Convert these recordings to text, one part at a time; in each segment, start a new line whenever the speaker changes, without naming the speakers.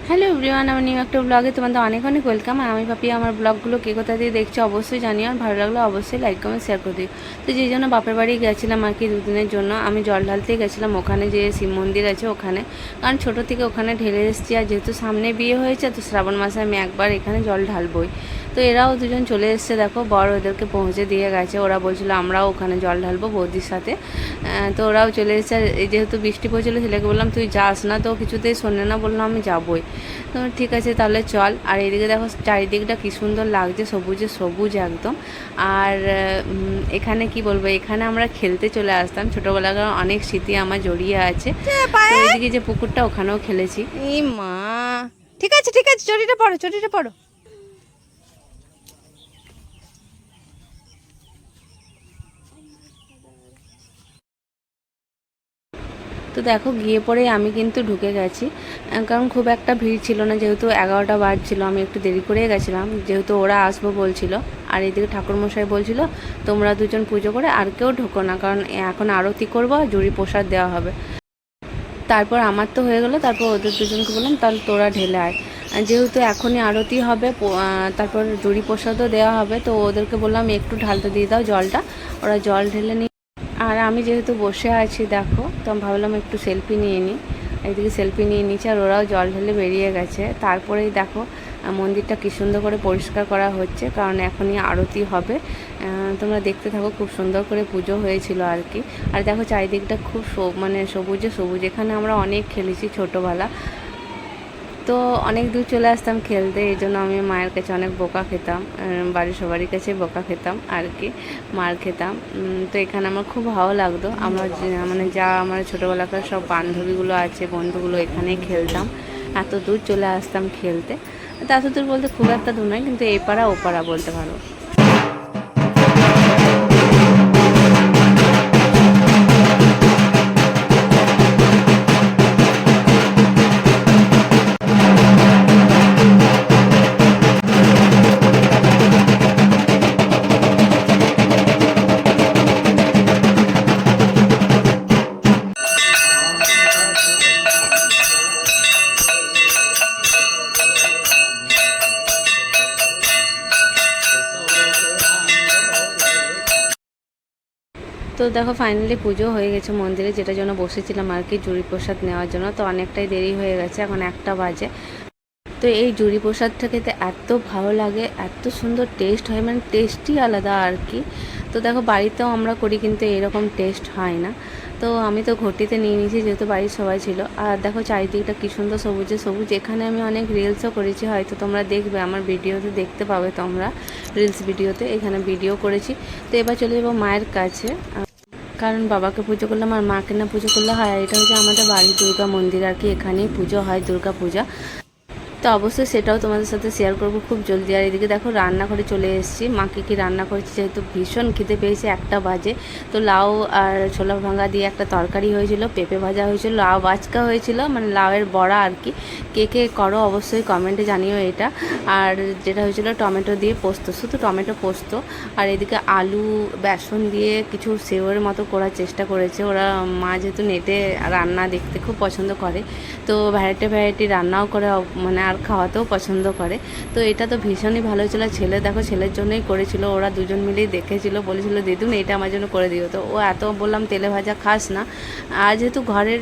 Hello everyone, আমি new একটা ব্লগে তোমাদের অনেক অনেক ওয়েলকাম। আর আমি ভাবি আমার ব্লগগুলো কে কোথা দিয়ে দেখছি অবশ্যই জানিও, আর ভালো লাগলে অবশ্যই লাইক কমেন্ট শেয়ার করে দিও। তো যেই জন্য বাপের বাড়ি গেছিলাম আর কি দুদিনের জন্য, আমি জল ঢালতেই গেছিলাম ওখানে যে শিব মন্দির আছে ওখানে, কারণ ছোটো থেকে ওখানে ঢেলে এসেছি। আর যেহেতু সামনে বিয়ে হয়েছে তো শ্রাবণ মাসে আমি একবার এখানে জল ঢালবই। তো এরাও দুজন চলে এসছে, দেখো বর ওদেরকে পৌঁছে দিয়ে গেছে। ওরা বলছিল আমরাও ওখানে জল ঢালবো বৌদির সাথে। তো ওরাও চলে এসেছে। আর যেহেতু বৃষ্টি পড়ছিল ছেলেকে বললাম তুই যাস না, তো কিছুতেই শোনে না, বললাম আমি যাবই। তো ঠিক আছে তাহলে চল। আর এদিকে দেখো চারিদিকটা কী সুন্দর লাগছে, সবুজে সবুজ একদম। আর এখানে কি বলবো, এখানে আমরা খেলতে চলে আসতাম ছোটোবেলাকার, অনেক স্মৃতি আমার জড়িয়ে আছে। তো এদিকে যে পুকুরটা ওখানেও খেলেছি।
এই মা, ঠিক আছে ঠিক আছে, চটিটা পড়ো চটিটা পড়ো।
তো দেখো গিয়ে পরে আমি কিন্তু ঢুকে গেছি, কারণ খুব একটা ভিড় ছিল না, যেহেতু 11টা বাজছিল। আমি একটু দেরি করে গেছিলাম যেহেতু ওরা আসবো বলছিল। আর এদিকে ঠাকুরমশাই বলছিল তোমরা দুজন পুজো করে আর কেউ ঢোকো না, কারণ এখন আরতি করবো আর জুড়ি প্রসাদ দেওয়া হবে। তারপর আমার তো হয়ে গেলো, তারপর ওদের দুজনকে বললাম তাহলে তোরা ঢেলে আয়। যেহেতু এখনই আরতি হবে, তারপর জুড়ি প্রসাদও দেওয়া হবে, তো ওদেরকে বললাম একটু ঢালতে দিয়ে দাও জলটা। ওরা জল ঢেলে নিয়ে, আর আমি যেহেতু বসে আছি দেখো, তো আমি ভাবলাম একটু সেলফি নিয়ে নিই। এইদিকে সেলফি নিয়ে নিচ্ছে, আর ওরাও জল ঢেলে বেরিয়ে গেছে। তারপরেই দেখো মন্দিরটা কী সুন্দর করে পরিষ্কার করা হচ্ছে, কারণ এখনই আরতি হবে। তোমরা দেখতে থাকো, খুব সুন্দর করে পুজো হয়েছিল আর কি। আর দেখো চারিদিকটা খুব মানে সবুজে সবুজ। এখানে আমরা অনেক খেলেছি ছোটোবেলা, তো অনেক দূর চলে আসতাম খেলতে। এই জন্য আমি মায়ের কাছে অনেক বোকা খেতাম, বাড়ির সবারই কাছে বোকা খেতাম আর কি, মার খেতাম। তো এখানে আমার খুব ভালো লাগতো। আমরা মানে যা আমার ছোটোবেলাকার সব বান্ধবীগুলো আছে, বন্ধুগুলো, এখানেই খেলতাম। এত দূর চলে আসতাম খেলতে। তা এত দূর বলতে খুব একটা দূর নয়, কিন্তু এই পাড়া ও পাড়া বলতে পারো। তো দেখো ফাইনালি পুজো হয়ে গেছে মন্দিরে, যেটার জন্য বসেছিলাম আর কি, জুড়ি প্রসাদ নেওয়ার জন্য। তো অনেকটাই দেরি হয়ে গেছে, এখন 1টা বাজে। তো এই জুড়ি প্রসাদটা খেতে এত ভালো লাগে, এত সুন্দর টেস্ট হয়, মানে টেস্টই আলাদা আর কি। তো দেখো বাড়িতেও আমরা করি, কিন্তু এরকম টেস্ট হয় না। তো আমি তো ঘটিতে নিয়ে নিয়েছি যেহেতু বাড়ির সবাই ছিল। আর দেখো চারিদিকটা কী সুন্দর সবুজে সবুজ। এখানে আমি অনেক রিলসও করেছি, হয়তো তোমরা দেখবে আমার ভিডিওতে, দেখতে পাবে তোমরা রিলস ভিডিওতে, এখানে ভিডিও করেছি। তো এবার চলে যাবো মায়ের কাছে, কারণ বাবাকে পুজো করলাম আর মাকে না পুজো করলে হয়। এটা হচ্ছে আমাদের বাড়ির দুর্গা মন্দির আর কি, এখানেই পুজো হয়, দুর্গা পূজা। তো অবশ্যই সেটাও তোমাদের সাথে শেয়ার করবো খুব জলদি। আর এদিকে দেখো রান্নাঘরে চলে এসেছি, মাকে কি রান্না করেছি, যেহেতু ভীষণ খিদে পেয়েছে, 1টা বাজে। তো লাউ আর ছোলা ভাঙা দিয়ে একটা তরকারি হয়েছিল, পেঁপে ভাজা হয়েছিল, লাউ বাচকা হয়েছিল, মানে লাউয়ের বড়া আর কি। কে কে করো অবশ্যই কমেন্টে জানিও এটা। আর যেটা হয়েছিল টমেটো দিয়ে পোস্ত, শুধু টমেটো পোস্ত। আর এদিকে আলু বেসন দিয়ে কিছু সেওয়ের মতো করার চেষ্টা করেছে ওরা। মা যেহেতু নেটে রান্না দেখতে খুব পছন্দ করে, তো ভ্যারাইটি ভ্যারাইটি রান্নাও করে, মানে আর খাওয়াতেও পছন্দ করে। তো এটা তো ভীষণই ভালো ছিল। ছেলে দেখো ছেলের জন্যই করেছিল, ওরা দুজন মিলেই দেখেছিল, বলেছিল দিদুন এটা আমার জন্য করে দিও। তো ও এত বললাম তেলে ভাজা খাস না, আর যেহেতু ঘরের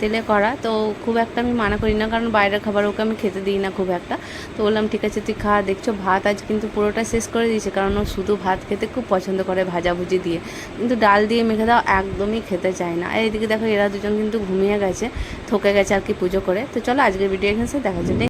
তেলে করা, তো খুব একটা আমি মানা করি না, কারণ বাইরের খাবার ওকে আমি খেতে দিই না খুব একটা। তো বললাম ঠিক আছে তুই খা। দেখছো ভাত আজ কিন্তু পুরোটা শেষ করে দিয়েছে, কারণ ও শুধু ভাত খেতে খুব পছন্দ করে ভাজাভুজি দিয়ে, কিন্তু ডাল দিয়ে মেখে দাও একদমই খেতে চায় না। আর এইদিকে দেখো এরা দুজন কিন্তু ঘুমিয়ে গেছে, থকে গেছে আর কি পুজো করে। তো চলো আজকের ভিডিও এখানে দেখা যাচ্ছে।